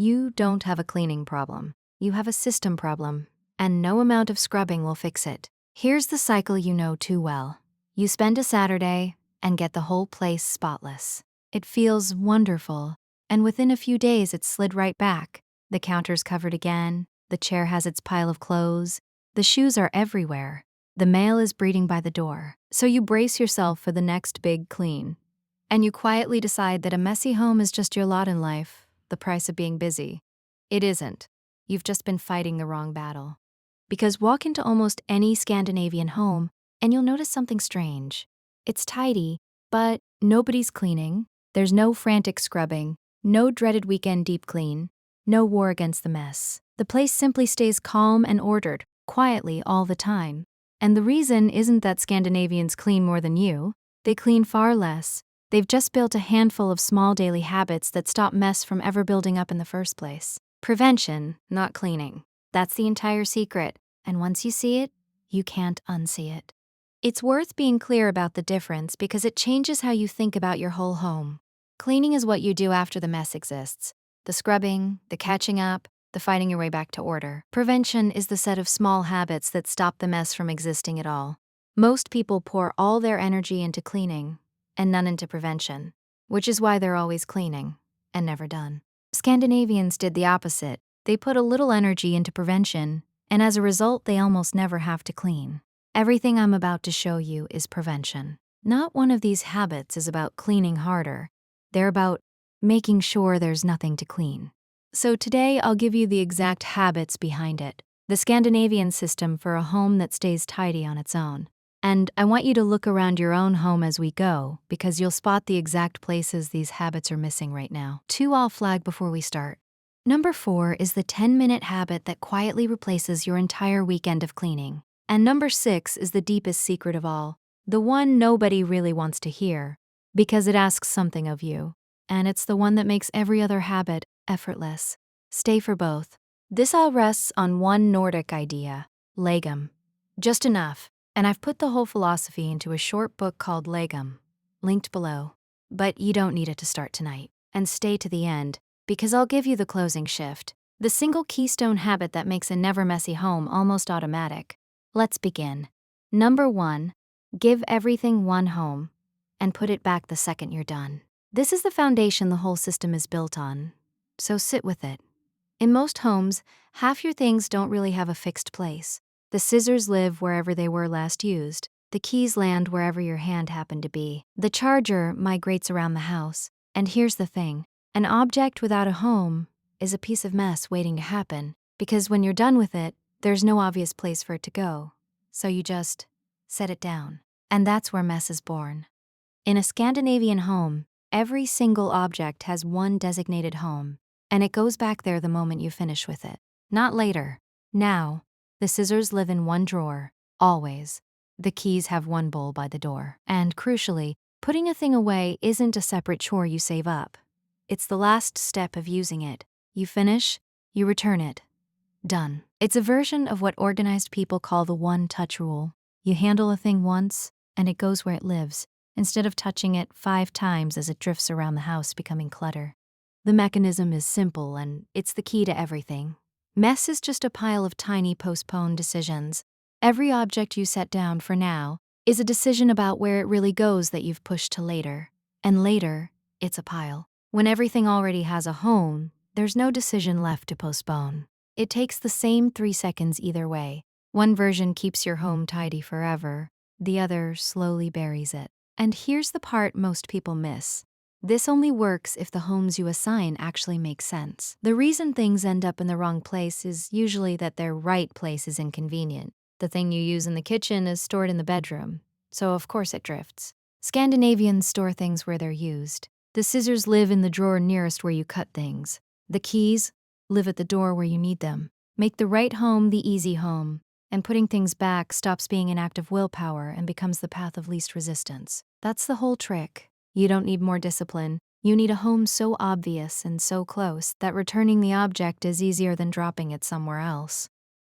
You don't have a cleaning problem. You have a system problem, and no amount of scrubbing will fix it. Here's the cycle you know too well. You spend a Saturday and get the whole place spotless. It feels wonderful, and within a few days it's slid right back. The counter's covered again, the chair has its pile of clothes, the shoes are everywhere. The mail is breeding by the door. So you brace yourself for the next big clean. And you quietly decide that a messy home is just your lot in life, the price of being busy. It isn't. You've just been fighting the wrong battle. Because walk into almost any Scandinavian home and you'll notice something strange. It's tidy, but nobody's cleaning. There's no frantic scrubbing, no dreaded weekend deep clean, no war against the mess. The place simply stays calm and ordered, quietly all the time. And the reason isn't that Scandinavians clean more than you. They clean far less. They've just built a handful of small daily habits that stop mess from ever building up in the first place. Prevention, not cleaning. That's the entire secret. And once you see it, you can't unsee it. It's worth being clear about the difference because it changes how you think about your whole home. Cleaning is what you do after the mess exists. The scrubbing, the catching up, the fighting your way back to order. Prevention is the set of small habits that stop the mess from existing at all. Most people pour all their energy into cleaning and none into prevention, which is why they're always cleaning and never done. Scandinavians did the opposite. They put a little energy into prevention, and as a result, they almost never have to clean. Everything I'm about to show you is prevention. Not one of these habits is about cleaning harder. They're about making sure there's nothing to clean. So today, I'll give you the exact habits behind it, the Scandinavian system for a home that stays tidy on its own. And I want you to look around your own home as we go, because you'll spot the exact places these habits are missing right now. 2 I'll flag before we start. Number 4 is the 10-minute habit that quietly replaces your entire weekend of cleaning. And number 6 is the deepest secret of all, the one nobody really wants to hear, because it asks something of you. And it's the one that makes every other habit effortless. Stay for both. This all rests on one Nordic idea, lagom. Just enough. And I've put the whole philosophy into a short book called Lagom, linked below. But you don't need it to start tonight. And stay to the end, because I'll give you the closing shift, the single keystone habit that makes a never messy home almost automatic. Let's begin. Number 1, give everything one home and put it back the second you're done. This is the foundation the whole system is built on, so sit with it. In most homes, half your things don't really have a fixed place. The scissors live wherever they were last used. The keys land wherever your hand happened to be. The charger migrates around the house. And here's the thing. An object without a home is a piece of mess waiting to happen, because when you're done with it, there's no obvious place for it to go. So you just set it down. And that's where mess is born. In a Scandinavian home, every single object has one designated home, and it goes back there the moment you finish with it. Not later. Now. The scissors live in one drawer, always. The keys have one bowl by the door. And crucially, putting a thing away isn't a separate chore you save up. It's the last step of using it. You finish, you return it. Done. It's a version of what organized people call the one-touch rule. You handle a thing once, and it goes where it lives, instead of touching it 5 times as it drifts around the house becoming clutter. The mechanism is simple, and it's the key to everything. Mess is just a pile of tiny postponed decisions. Every object you set down for now is a decision about where it really goes that you've pushed to later. And later, it's a pile. When everything already has a home, there's no decision left to postpone. It takes the same 3 seconds either way. One version keeps your home tidy forever, the other slowly buries it. And here's the part most people miss. This only works if the homes you assign actually make sense. The reason things end up in the wrong place is usually that their right place is inconvenient. The thing you use in the kitchen is stored in the bedroom, so of course it drifts. Scandinavians store things where they're used. The scissors live in the drawer nearest where you cut things. The keys live at the door where you need them. Make the right home the easy home, and putting things back stops being an act of willpower and becomes the path of least resistance. That's the whole trick. You don't need more discipline. You need a home so obvious and so close that returning the object is easier than dropping it somewhere else.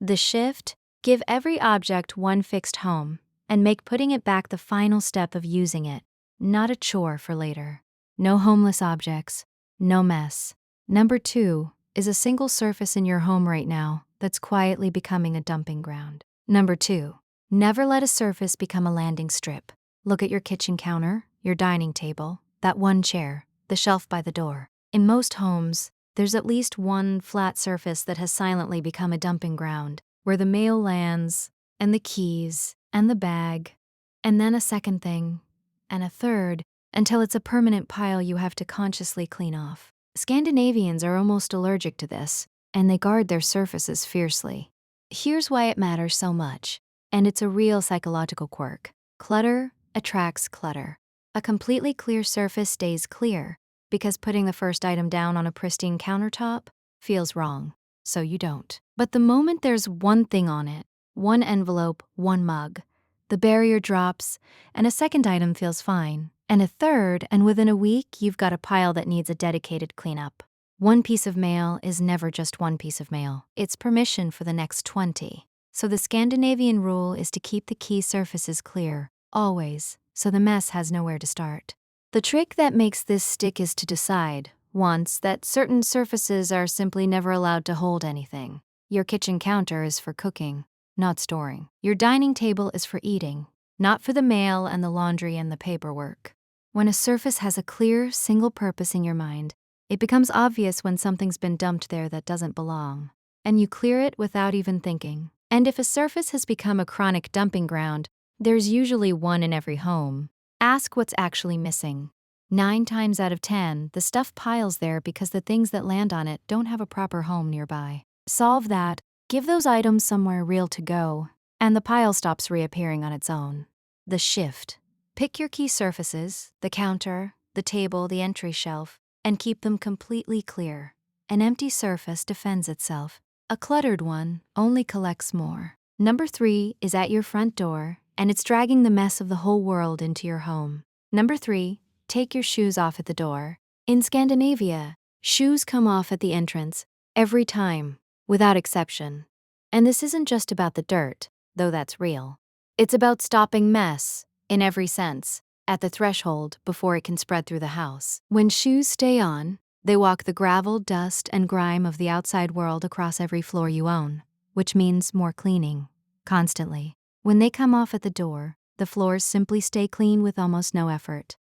The shift: give every object one fixed home, and make putting it back the final step of using it, not a chore for later. No homeless objects, no mess. Number 2 is a single surface in your home right now that's quietly becoming a dumping ground. Number 2, never let a surface become a landing strip. Look at your kitchen counter, your dining table, that one chair, the shelf by the door. In most homes, there's at least one flat surface that has silently become a dumping ground, where the mail lands, and the keys, and the bag, and then a second thing, and a third, until it's a permanent pile you have to consciously clean off. Scandinavians are almost allergic to this, and they guard their surfaces fiercely. Here's why it matters so much, and it's a real psychological quirk. Clutter attracts clutter. A completely clear surface stays clear because putting the first item down on a pristine countertop feels wrong, so you don't. But the moment there's one thing on it, one envelope, one mug, the barrier drops, and a second item feels fine, and a third, and within a week, you've got a pile that needs a dedicated cleanup. One piece of mail is never just one piece of mail. It's permission for the next 20. So the Scandinavian rule is to keep the key surfaces clear, always, so the mess has nowhere to start. The trick that makes this stick is to decide, once, that certain surfaces are simply never allowed to hold anything. Your kitchen counter is for cooking, not storing. Your dining table is for eating, not for the mail and the laundry and the paperwork. When a surface has a clear, single purpose in your mind, it becomes obvious when something's been dumped there that doesn't belong, and you clear it without even thinking. And if a surface has become a chronic dumping ground, there's usually one in every home. Ask what's actually missing. 9 times out of 10, the stuff piles there because the things that land on it don't have a proper home nearby. Solve that, give those items somewhere real to go, and the pile stops reappearing on its own. The shift. Pick your key surfaces, the counter, the table, the entry shelf, and keep them completely clear. An empty surface defends itself. A cluttered one only collects more. Number 3 is at your front door, and it's dragging the mess of the whole world into your home. Number 3, take your shoes off at the door. In Scandinavia, shoes come off at the entrance every time, without exception. And this isn't just about the dirt, though that's real. It's about stopping mess, in every sense, at the threshold before it can spread through the house. When shoes stay on, they walk the gravel, dust, and grime of the outside world across every floor you own, which means more cleaning, constantly. When they come off at the door, the floors simply stay clean with almost no effort.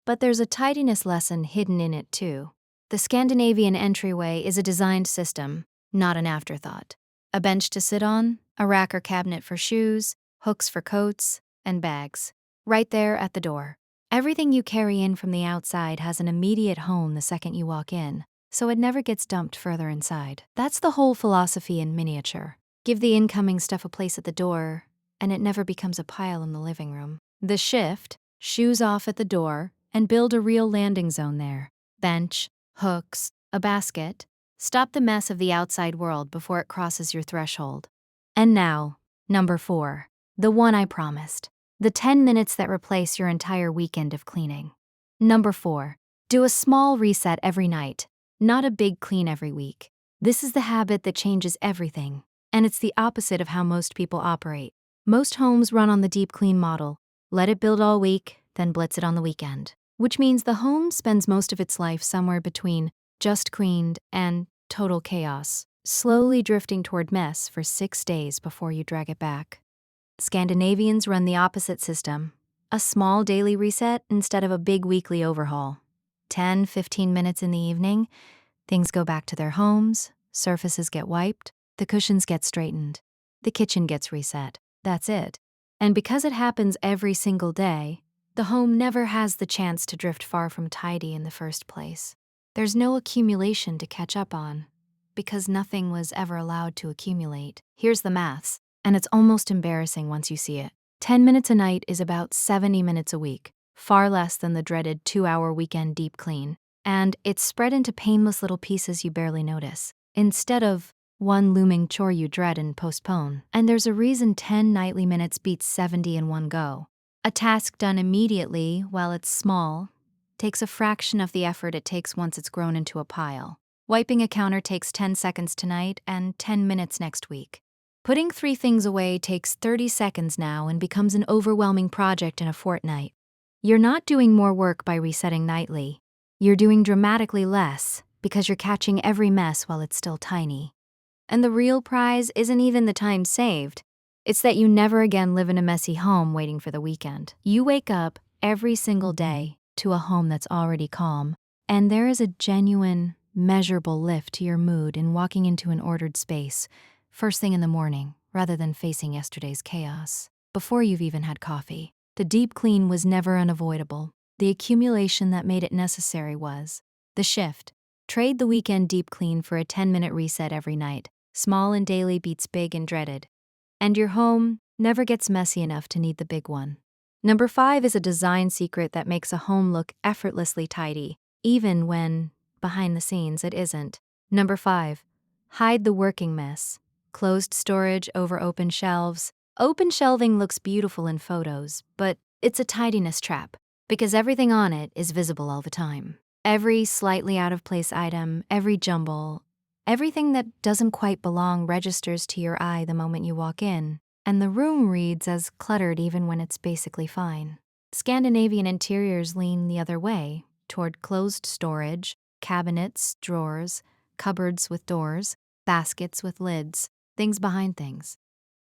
But there's a tidiness lesson hidden in it too. The Scandinavian entryway is a designed system, not an afterthought. A bench to sit on, a rack or cabinet for shoes, hooks for coats, and bags. Right there at the door. Everything you carry in from the outside has an immediate home the second you walk in, so it never gets dumped further inside. That's the whole philosophy in miniature. Give the incoming stuff a place at the door, and it never becomes a pile in the living room. The shift, shoes off at the door, and build a real landing zone there. Bench, hooks, a basket. Stop the mess of the outside world before it crosses your threshold. And now, number 4, the one I promised. The 10 minutes that replace your entire weekend of cleaning. Number 4, do a small reset every night, not a big clean every week. This is the habit that changes everything, and it's the opposite of how most people operate. Most homes run on the deep clean model. Let it build all week, then blitz it on the weekend. Which means the home spends most of its life somewhere between just cleaned and total chaos, slowly drifting toward mess for 6 days before you drag it back. Scandinavians run the opposite system, a small daily reset instead of a big weekly overhaul. 10-15 minutes in the evening, things go back to their homes, surfaces get wiped, the cushions get straightened, the kitchen gets reset. That's it. And because it happens every single day, the home never has the chance to drift far from tidy in the first place. There's no accumulation to catch up on, because nothing was ever allowed to accumulate. Here's the maths, and it's almost embarrassing once you see it. 10 minutes a night is about 70 minutes a week, far less than the dreaded 2-hour weekend deep clean, and it's spread into painless little pieces you barely notice, instead of one looming chore you dread and postpone. And there's a reason 10 nightly minutes beats 70 in one go. A task done immediately, while it's small, takes a fraction of the effort it takes once it's grown into a pile. Wiping a counter takes 10 seconds tonight and 10 minutes next week. Putting 3 things away takes 30 seconds now and becomes an overwhelming project in a fortnight. You're not doing more work by resetting nightly. You're doing dramatically less, because you're catching every mess while it's still tiny. And the real prize isn't even the time saved. It's that you never again live in a messy home waiting for the weekend. You wake up every single day to a home that's already calm, and there is a genuine, measurable lift to your mood in walking into an ordered space first thing in the morning rather than facing yesterday's chaos. Before you've even had coffee, the deep clean was never unavoidable. The accumulation that made it necessary was the shift. Trade the weekend deep clean for a 10-minute reset every night. Small and daily beats big and dreaded. And your home never gets messy enough to need the big one. Number 5 is a design secret that makes a home look effortlessly tidy, even when, behind the scenes, it isn't. Number 5, hide the working mess. Closed storage over open shelves. Open shelving looks beautiful in photos, but it's a tidiness trap because everything on it is visible all the time. Every slightly out of place item, every jumble, everything that doesn't quite belong registers to your eye the moment you walk in, and the room reads as cluttered even when it's basically fine. Scandinavian interiors lean the other way, toward closed storage, cabinets, drawers, cupboards with doors, baskets with lids, things behind things.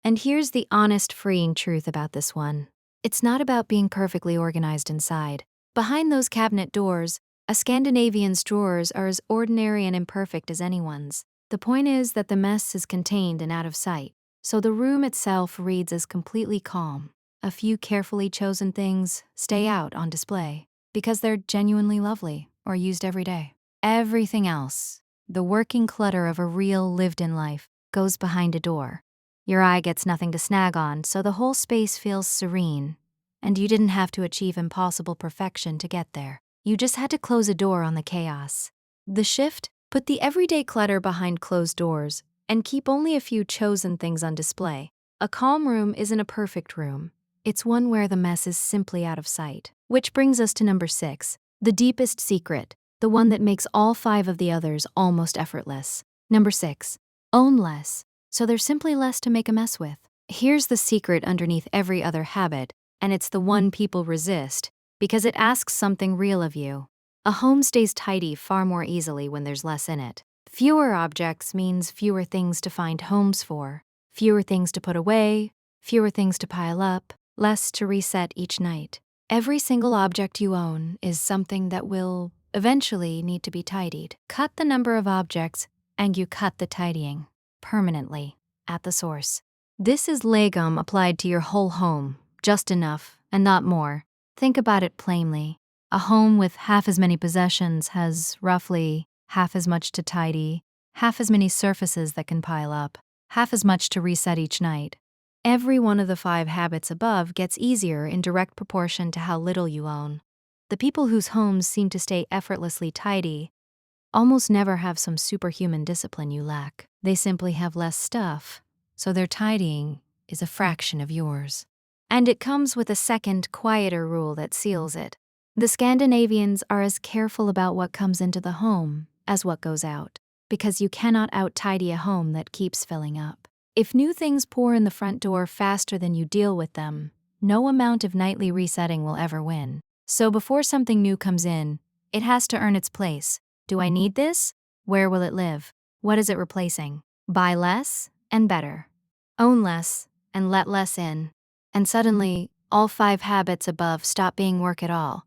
And here's the honest, freeing truth about this one. It's not about being perfectly organized inside. Behind those cabinet doors, a Scandinavian's drawers are as ordinary and imperfect as anyone's. The point is that the mess is contained and out of sight, so the room itself reads as completely calm. A few carefully chosen things stay out on display because they're genuinely lovely or used every day. Everything else, the working clutter of a real lived-in life, goes behind a door. Your eye gets nothing to snag on, so the whole space feels serene, and you didn't have to achieve impossible perfection to get there. You just had to close a door on the chaos. The shift? Put the everyday clutter behind closed doors and keep only a few chosen things on display. A calm room isn't a perfect room. It's one where the mess is simply out of sight. Which brings us to number 6, the deepest secret, the one that makes all 5 of the others almost effortless. Number 6, own less, so there's simply less to make a mess with. Here's the secret underneath every other habit, and it's the one people resist, because it asks something real of you. A home stays tidy far more easily when there's less in it. Fewer objects means fewer things to find homes for, fewer things to put away, fewer things to pile up, less to reset each night. Every single object you own is something that will eventually need to be tidied. Cut the number of objects, and you cut the tidying permanently at the source. This is legum applied to your whole home, just enough and not more. Think about it plainly. A home with half as many possessions has roughly half as much to tidy, half as many surfaces that can pile up, half as much to reset each night. Every one of the 5 habits above gets easier in direct proportion to how little you own. The people whose homes seem to stay effortlessly tidy almost never have some superhuman discipline you lack. They simply have less stuff, so their tidying is a fraction of yours. And it comes with a second, quieter rule that seals it. The Scandinavians are as careful about what comes into the home as what goes out, because you cannot out-tidy a home that keeps filling up. If new things pour in the front door faster than you deal with them, no amount of nightly resetting will ever win. So before something new comes in, it has to earn its place. Do I need this? Where will it live? What is it replacing? Buy less and better. Own less and let less in. And suddenly, all 5 habits above stop being work at all,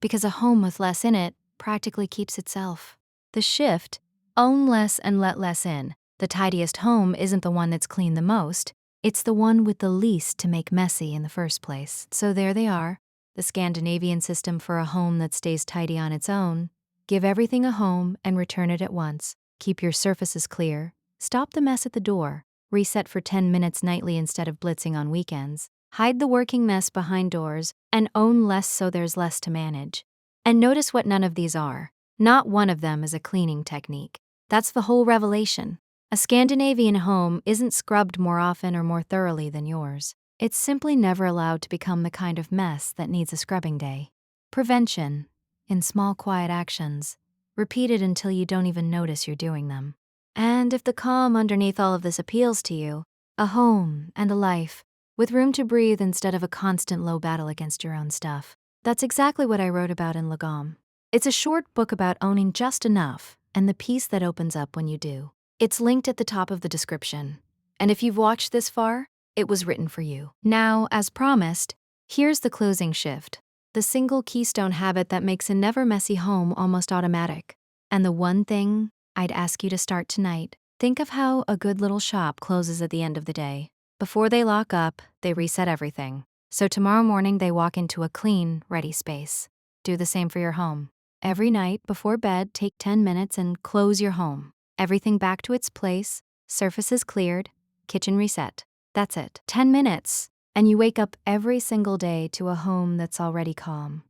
because a home with less in it practically keeps itself. The shift, own less and let less in. The tidiest home isn't the one that's clean the most, it's the one with the least to make messy in the first place. So there they are, the Scandinavian system for a home that stays tidy on its own. Give everything a home and return it at once. Keep your surfaces clear. Stop the mess at the door. Reset for 10 minutes nightly instead of blitzing on weekends. Hide the working mess behind doors and own less so there's less to manage. And notice what none of these are. Not one of them is a cleaning technique. That's the whole revelation. A Scandinavian home isn't scrubbed more often or more thoroughly than yours. It's simply never allowed to become the kind of mess that needs a scrubbing day. Prevention, in small quiet actions, repeated until you don't even notice you're doing them. And if the calm underneath all of this appeals to you, a home and a life with room to breathe instead of a constant low battle against your own stuff. That's exactly what I wrote about in Legum. It's a short book about owning just enough and the peace that opens up when you do. It's linked at the top of the description. And if you've watched this far, it was written for you. Now, as promised, here's the closing shift. The single keystone habit that makes a never messy home almost automatic. And the one thing I'd ask you to start tonight. Think of how a good little shop closes at the end of the day. Before they lock up, they reset everything. So tomorrow morning they walk into a clean, ready space. Do the same for your home. Every night before bed, take 10 minutes and close your home. Everything back to its place, surfaces cleared, kitchen reset. That's it. 10 minutes, and you wake up every single day to a home that's already calm.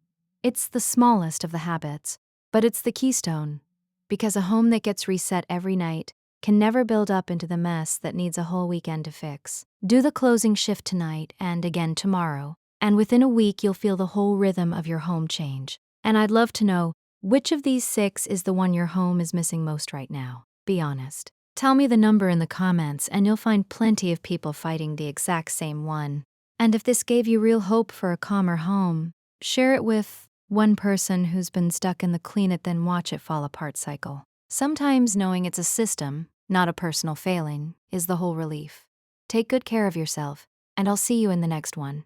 It's the smallest of the habits, but it's the keystone. Because a home that gets reset every night can never build up into the mess that needs a whole weekend to fix. Do the closing shift tonight and again tomorrow, and within a week you'll feel the whole rhythm of your home change. And I'd love to know, which of these 6 is the one your home is missing most right now? Be honest. Tell me the number in the comments and you'll find plenty of people fighting the exact same one. And if this gave you real hope for a calmer home, share it with one person who's been stuck in the clean it then watch it fall apart cycle. Sometimes knowing it's a system, not a personal failing, is the whole relief. Take good care of yourself, and I'll see you in the next one.